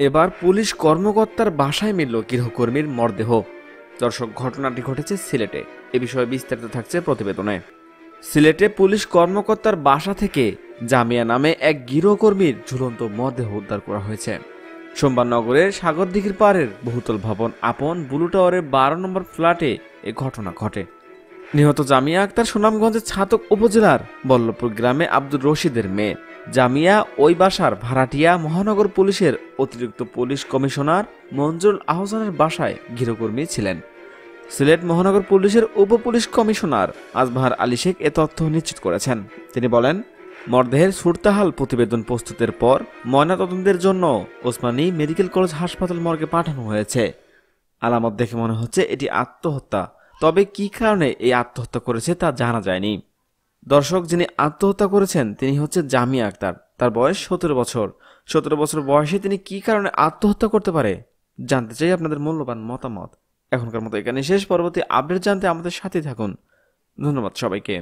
এবার পুলিশ কর্মকর্তার বাসায় মিলল গৃহকর্মীর মরদেহ। দর্শক, ঘটনাটি ঘটেছে সিলেটে। এ বিষয়ে বিস্তারিত থাকছে প্রতিবেদনে। সিলেটে পুলিশ কর্মকর্তার বাসা থেকে জামিয়া নামে এক গৃহকর্মীর ঝুলন্ত মরদেহ উদ্ধার করা হয়েছে। সোমবার নগরের সাগরদিঘির পাড়ের বহুতল ভবন আপন ব্লু টাওয়ারের 12 নম্বর ফ্ল্যাটে এ ঘটনা ঘটে। নিহত জামিয়া আক্তার সুনামগঞ্জের ছাতক উপজেলার বল্লভপুর গ্রামে আব্দুর রশিদের মেয়ে। জামিয়া ওই বাসার ভাড়াটিয়া মহানগর পুলিশের অতিরিক্ত পুলিশ কমিশনার মঞ্জুরুল আহসানের বাসায় গৃহকর্মী ছিলেন। সিলেট মহানগর পুলিশের উপ পুলিশ কমিশনার আজবাহার আলী শেখ এ তথ্য নিশ্চিত করেছেন। তিনি বলেন, মরদেহের সুরতাহাল প্রতিবেদন প্রস্তুতের পর ময়নাতদন্তের জন্য ওসমানী মেডিকেল কলেজ হাসপাতাল মর্গে পাঠানো হয়েছে। আলামত দেখে মনে হচ্ছে এটি আত্মহত্যা, তবে কি কারণে এই আত্মহত্যা করেছে তা জানা যায়নি। দর্শক, যিনি আত্মহত্যা করেছেন তিনি হচ্ছে জামিয়া আক্তার। তার বয়স 17 বছর। 17 বছর বয়সে তিনি কি কারণে আত্মহত্যা করতে পারে জানতে চাই আপনাদের মূল্যবান মতামত। এখনকার মতো এখানে শেষ। পরবর্তী আপডেট জানতে আমাদের সাথে থাকুন। ধন্যবাদ সবাইকে।